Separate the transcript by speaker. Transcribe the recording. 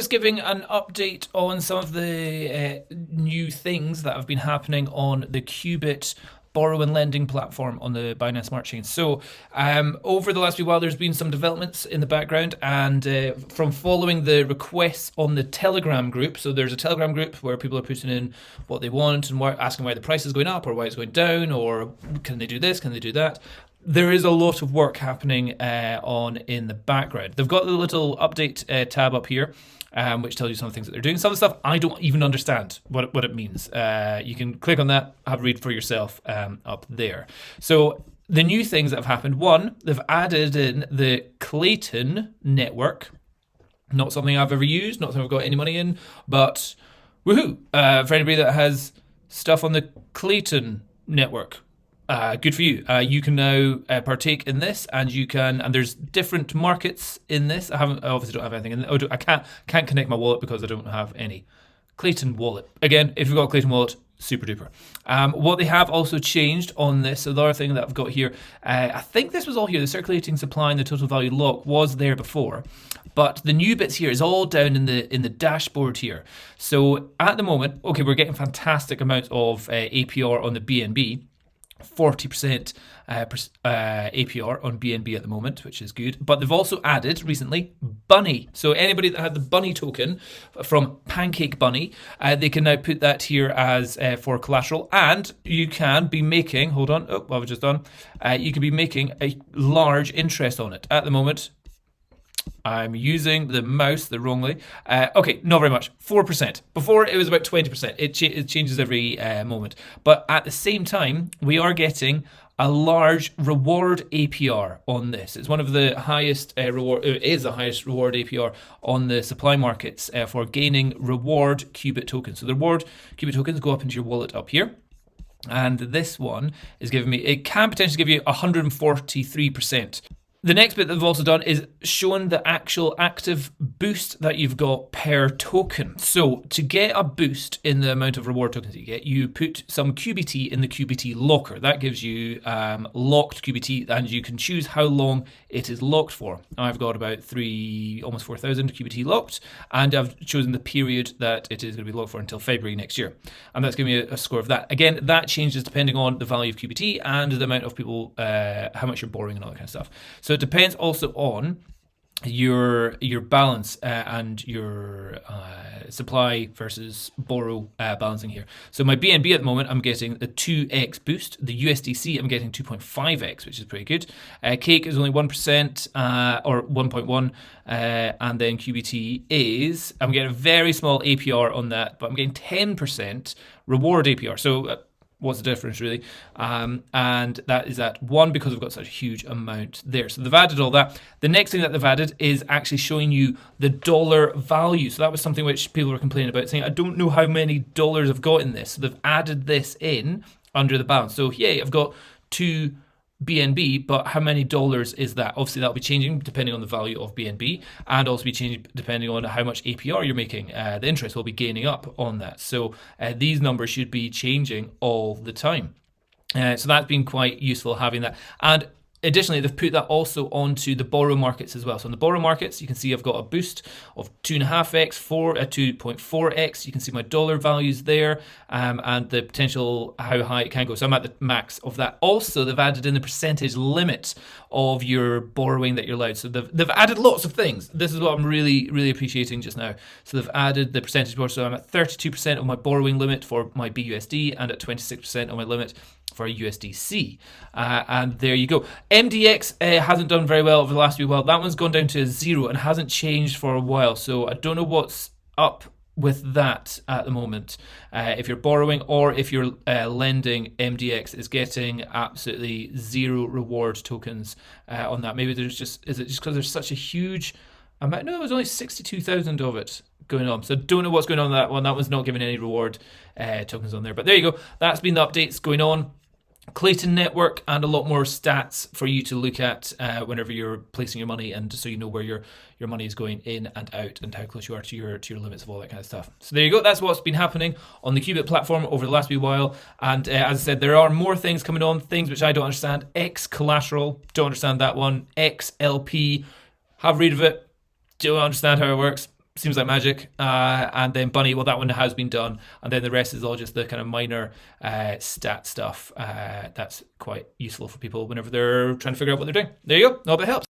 Speaker 1: Just giving an update on some of the new things that have been happening on the Qubit borrow and lending platform on the Binance Smart Chain. So over the last few while, there's been some developments in the background, and from following the requests on the Telegram group. So there's a Telegram group where people are putting in what they want and asking why the price is going up or why it's going down, or can they do this, can they do that. There is a lot of work happening on in the background. They've got the little update tab up here, which tells you some of the things that they're doing. Some of the stuff I don't even understand what it means. You can click on that, have a read for yourself up there. So the new things that have happened: one, they've added in the Clayton Network. Not something I've ever used, not something I've got any money in, but woohoo! For anybody that has stuff on the Clayton Network, good for you. You can now partake in this, and there's different markets in this. I obviously don't have anything in it. I can't connect my wallet because I don't have any Clayton wallet. Again, if you've got a Clayton wallet, super duper. What they have also changed on this, so the other thing that I've got here, I think this was all here. The circulating supply and the total value lock was there before, but the new bits here is all down in the dashboard here. So at the moment, okay, we're getting fantastic amounts of APR on the BNB. 40% APR on BNB at the moment, which is good. But they've also added recently Bunny. So anybody that had the Bunny token from Pancake Bunny, they can now put that here as for collateral, and you can be making, hold on, what have I just done? You can be making a large interest on it. At the moment, I'm using the mouse the wrong way. Okay, not very much. 4%. Before it was about 20%. It changes every moment. But at the same time, we are getting a large reward APR on this. It's one of the highest reward. It is the highest reward APR on the supply markets for gaining reward Qubit tokens. So the reward Qubit tokens go up into your wallet up here. And this one is giving me, it can potentially give you 143%. The next bit that they've also done is showing the actual active boost that you've got per token. So to get a boost in the amount of reward tokens you get, you put some QBT in the QBT locker. That gives you locked QBT, and you can choose how long it is locked for. I've got about almost 4,000 QBT locked, and I've chosen the period that it is going to be locked for until February next year. And that's giving me a score of that. Again, that changes depending on the value of QBT and the amount of people, how much you're borrowing and all that kind of stuff. So it depends also on your balance and your supply versus borrow balancing here. So my BNB at the moment, I'm getting a 2x boost. The USDc, I'm getting 2.5x, which is pretty good. Cake is only 1% or 1.1, and then QBT is, I'm getting a very small APR on that, but I'm getting 10% reward APR. So what's the difference really? And that is at 1 because we've got such a huge amount there. So they've added all that. The next thing that they've added is actually showing you the dollar value. So that was something which people were complaining about, saying, I don't know how many dollars I've got in this. So they've added this in under the balance. So yay, I've got 2 BNB, but how many dollars is that? Obviously, that'll be changing depending on the value of BNB, and also be changing depending on how much APR you're making. The interest will be gaining up on that. So these numbers should be changing all the time. So that's been quite useful having that. And additionally, they've put that also onto the borrow markets as well. So on the borrow markets, you can see I've got a boost of 2.5x, 2.4x. You can see my dollar values there, and the potential how high it can go. So I'm at the max of that. Also, they've added in the percentage limit of your borrowing that you're allowed. So they've added lots of things. This is what I'm really, really appreciating just now. So they've added the percentage borrow. So I'm at 32% of my borrowing limit for my BUSD and at 26% of my limit for USDC. And there you go. MDX hasn't done very well over the last few while. That one's gone down to 0 and hasn't changed for a while. So I don't know what's up with that at the moment. If you're borrowing or if you're lending, MDX is getting absolutely 0 reward tokens on that. Maybe is it just because there's such a huge amount? No, there was only 62,000 of it going on. So don't know what's going on with that one. That one's not giving any reward tokens on there. But there you go. That's been the updates going on. Clayton Network, and a lot more stats for you to look at whenever you're placing your money, and so you know where your money is going in and out and how close you are to your limits of all that kind of stuff. So there you go. That's what's been happening on the Qubit platform over the last wee while. And as I said, there are more things coming on, things which I don't understand. X collateral, don't understand that one. XLP, have a read of it, don't understand how it works. seems like magic. And then Bunny, well, that one has been done. And then the rest is all just the kind of minor stat stuff that's quite useful for people whenever they're trying to figure out what they're doing. There you go. I hope it helps.